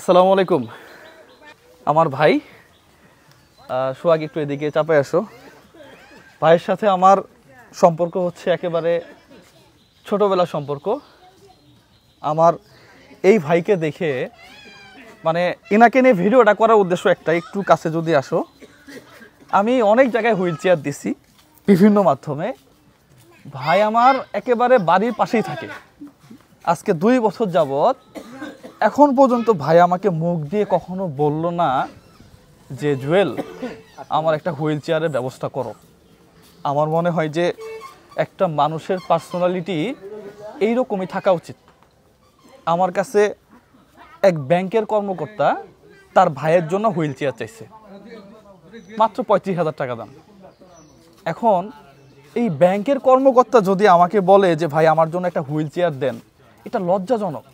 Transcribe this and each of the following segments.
আসসালামু আলাইকুম। আমার ভাই সোহাগ, একটু এদিকে চাপে আসো। ভাইয়ের সাথে আমার সম্পর্ক হচ্ছে একেবারে ছোটবেলার সম্পর্ক। আমার এই ভাইকে দেখে মানে এনাকে নিয়ে ভিডিওটা করার উদ্দেশ্য একটা, একটু কাছে যদি আসো। আমি অনেক জায়গায় হুইল চেয়ার দিছি বিভিন্ন মাধ্যমে। ভাই আমার একেবারে বাড়ির পাশেই থাকে আজকে 2 বছর যাবত। এখন পর্যন্ত ভাই আমাকে মুখ দিয়ে কখনো বলল না যে জুয়েল আমার একটা হুইল চেয়ারের ব্যবস্থা করো। আমার মনে হয় যে একটা মানুষের পার্সোনালিটি এইরকমই থাকা উচিত। আমার কাছে এক ব্যাংকের কর্মকর্তা তার ভাইয়ের জন্য হুইল চেয়ার চাইছে, মাত্র 35,000 টাকা দাম। এখন এই ব্যাংকের কর্মকর্তা যদি আমাকে বলে যে ভাই আমার জন্য একটা হুইল চেয়ার দেন, এটা লজ্জাজনক,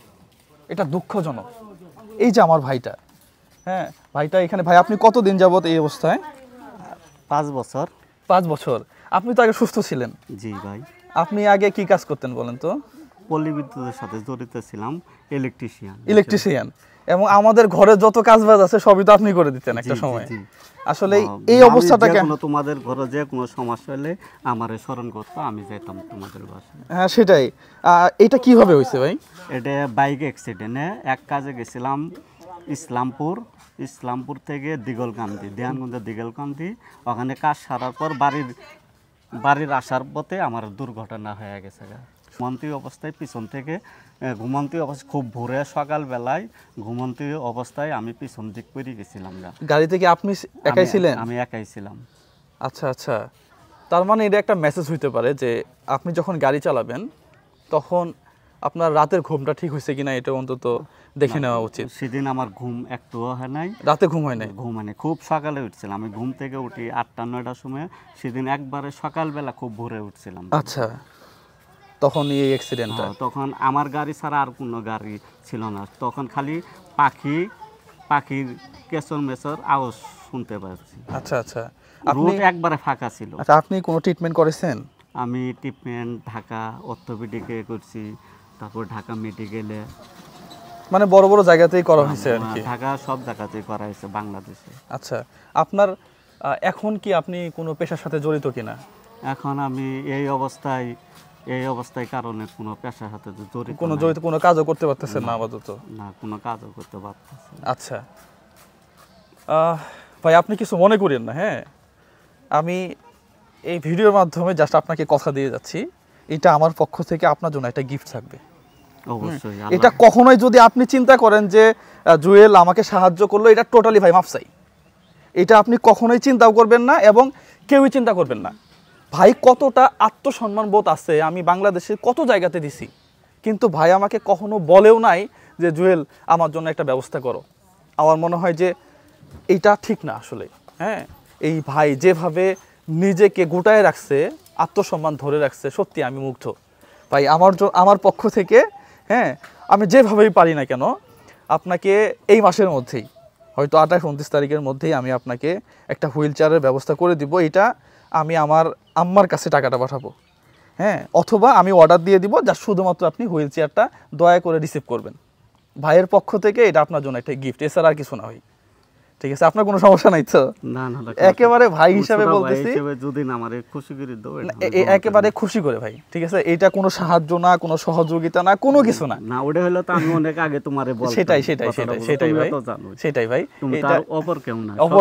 এটা দুঃখজনক। এই যে আমার ভাইটা, হ্যাঁ ভাইটা এখানে। ভাই আপনি কতদিন যাবত এই অবস্থায়? 5 বছর। 5 বছর। আপনি তো আগে সুস্থ ছিলেন। জি ভাই। আপনি আগে কি কাজ করতেন বলেন তো? পল্লী বিদ্যুতের সাথে জড়িত ছিলাম, ইলেকট্রিশিয়ান। এবং আমাদের ঘরে যত কাজবাজ আছে সবই তো আপনি করে দিতেন একটা সময়। আসলে এই অবস্থাটাকে তোমাদের ঘরে যে কোনো সমস্যা হলে আমারে স্মরণ করতো, আমি যেতাম তোমাদের বাসায়। হ্যাঁ সেটাই। এটা কিভাবে হয়েছে ভাই? এটা বাইক অ্যাক্সিডেন্টে এক কাজে গেছিলাম ইসলামপুর থেকে দিগলকান্দি, দেহানগঞ্জের দিগলকান্দি। ওখানে কাজ সারার পর বাড়ির আসার পথে আমার দুর্ঘটনা হয়ে গেছে। ঘুমন্ত অবস্থায় পিছন থেকে খুব ভোরে সকালবেলায় ঘুমন্ত অবস্থায় আমি পিছন দিক করে গেছিলাম। গাড়ি থেকে আপনি একাই ছিলেন? আমি একাই ছিলাম। আচ্ছা আচ্ছা, তার মানে এটা একটা মেসেজ হইতে পারে যে আপনি যখন গাড়ি চালাবেন তখন আপনার রাতের ঘুমটা ঠিক হয়েছে কিনা এটা অন্তত দেখে নেওয়া উচিত। সেদিন আমার ঘুম একটুও হয় নাই। রাতে ঘুম হয় নাই? ঘুম হয় নাই। খুব সকালে উঠছিলাম, আমি ঘুম থেকে উঠি 8টা-9টার সময়। সেদিন একবারে সকালবেলা খুব ভোরে উঠছিলাম। আচ্ছা, তখন এই অ্যাক্সিডেন্টটা। তখন আমার গাড়ি ছাড়া আর কোনো গাড়ি ছিল না। তখন খালি পাখির কেচর মেচর আওয়াজ শুনতে পাচ্ছি। আচ্ছা আচ্ছা, রোড একবারে ফাঁকা ছিল। আচ্ছা, আপনি কোনো ট্রিটমেন্ট করেছেন? আমি ট্রিটমেন্ট ঢাকা অর্থোপেডিকে করছি, তারপর ঢাকা মেডিকেলে, মানে বড় বড় জায়গাতেই করা হয়েছে আর কি? ঢাকা সব জায়গাতেই করা হয়েছে বাংলাদেশে। আচ্ছা, আপনার এখন কি আপনি কোনো পেশার সাথে জড়িত কিনা? এখন আমি এই অবস্থায় কারণে কোনো পেশার সাথে জড়িত কোনো কাজও করতে পারতেছেন না আপাতত? না, কোনো কাজও করতে পারতেছি। আচ্ছা ভাই, আপনি কিছু মনে করেন না। হ্যাঁ, আমি এই ভিডিওর মাধ্যমে জাস্ট আপনাকে কথা দিয়ে যাচ্ছি, এটা আমার পক্ষ থেকে আপনার জন্য একটা গিফট থাকবে। অবশ্যই। এটা কখনোই যদি আপনি চিন্তা করেন যে জুয়েল আমাকে সাহায্য করলো, এটা টোটালি ভাই মাফ চাই। এটা আপনি কখনোই চিন্তাও করবেন না এবং কেউই চিন্তা করবেন না। ভাই কতটা আত্মসম্মান বোধ আছে, আমি বাংলাদেশের কত জায়গাতে দিছি, কিন্তু ভাই আমাকে কখনো বলেও নাই যে জুয়েল আমার জন্য একটা ব্যবস্থা করো। আমার মনে হয় যে এইটা ঠিক না আসলে। হ্যাঁ, এই ভাই যেভাবে নিজেকে গোটায় রাখছে, আত্মসম্মান ধরে রাখছে, সত্যি আমি মুগ্ধ ভাই। আমার পক্ষ থেকে হ্যাঁ, আমি যেভাবেই পারি না কেন আপনাকে এই মাসের মধ্যেই, হয়তো 28-29 তারিখের মধ্যেই আমি আপনাকে একটা হুইল চেয়ারের ব্যবস্থা করে দিব। এটা আমি আমার আম্মার কাছে টাকাটা পাঠাবো, হ্যাঁ, অথবা আমি অর্ডার দিয়ে দিব, যা শুধুমাত্র আপনি হুইল চেয়ারটা দয়া করে রিসিভ করবেন। ভাইয়ের পক্ষ থেকে এটা আপনার জন্য একটা গিফট, এছাড়া আর কিছু না হয়। ঠিক আছে, আপনার কোনো সমস্যা নাই তো? না না, একেবারে ভাই হিসাবে বলতেছি, যদি না আমারে খুশি করে দাও, একেবারে খুশি করে ভাই। ঠিক আছে, এটা কোনো সাহায্য না, কোনো সহযোগিতা না, কোনো কিছু না। না, ওটা হলো তো আমি অনেক আগে তোমারে বলতাম। সেটাই ভাই, সেটাই ভাই। এটা অপর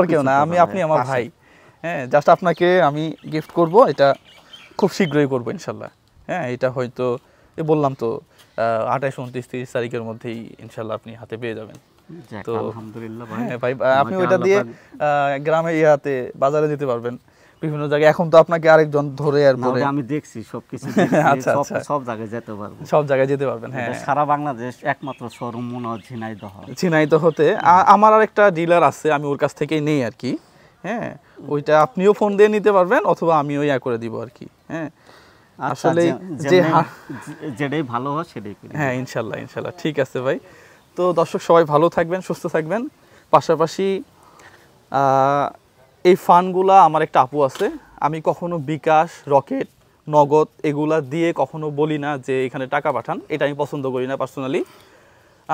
কেউ না, আপনি আমার ভাই। হ্যাঁ, জাস্ট আপনাকে আমি গিফট করব, এটা খুব শীঘ্রই করব ইনশাল্লাহ। হ্যাঁ, এটা হয়তো বললাম তো 28-29-30 তারিখের মধ্যেই ইনশাল্লাহ আপনি হাতে পেয়ে যাবেন। তো আলহামদুলিল্লাহ ভাই। হ্যাঁ ভাই, আপনি ওইটা দিয়ে গ্রামে বাজারে যেতে পারবেন, বিভিন্ন জায়গায়। এখন তো আপনাকে আরেকজন ধরে এরপরে আমি দেখছি সবকিছু। আচ্ছা আচ্ছা, সব জায়গায় যেতে পারবো, সব জায়গায় যেতে পারবেন। হ্যাঁ, সারা বাংলাদেশ একমাত্র শোরুম মনে হয় ঝিনাইদহ হতে। আমার আরেকটা ডিলার আছে, আমি ওর কাছ থেকেই নেই আর কি। হ্যাঁ, ওইটা আপনিও ফোন দিয়ে নিতে পারবেন, অথবা আমিও করে দিব আর কি। হ্যাঁ, আসলে যেটাই ভালো হয় সেটাই করি। হ্যাঁ, ইনশাল্লাহ ইনশাল্লাহ। ঠিক আছে ভাই, তো দর্শক সবাই ভালো থাকবেন, সুস্থ থাকবেন। পাশাপাশি এই ফান্ডগুলা আমার একটা আপু আছে, আমি কখনো বিকাশ, রকেট, নগদ এগুলা দিয়ে কখনো বলি না যে এখানে টাকা পাঠান, এটা আমি পছন্দ করি না পার্সোনালি।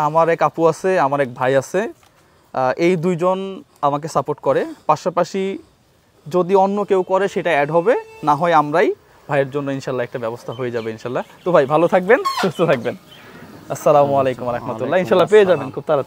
আমার এক আপু আছে, আমার এক ভাই আছে, এই দুইজন আমাকে সাপোর্ট করে। পাশাপাশি যদি অন্য কেউ করে সেটা অ্যাড হবে, না হয় আমরাই ভাইয়ের জন্য ইনশাল্লাহ একটা ব্যবস্থা হয়ে যাবে ইনশাল্লাহ। তো ভাই ভালো থাকবেন, সুস্থ থাকবেন। আসসালামু আলাইকুম রহমতুল্লাহ। ইনশাল্লাহ পেয়ে যাবেন খুব তাড়াতাড়ি।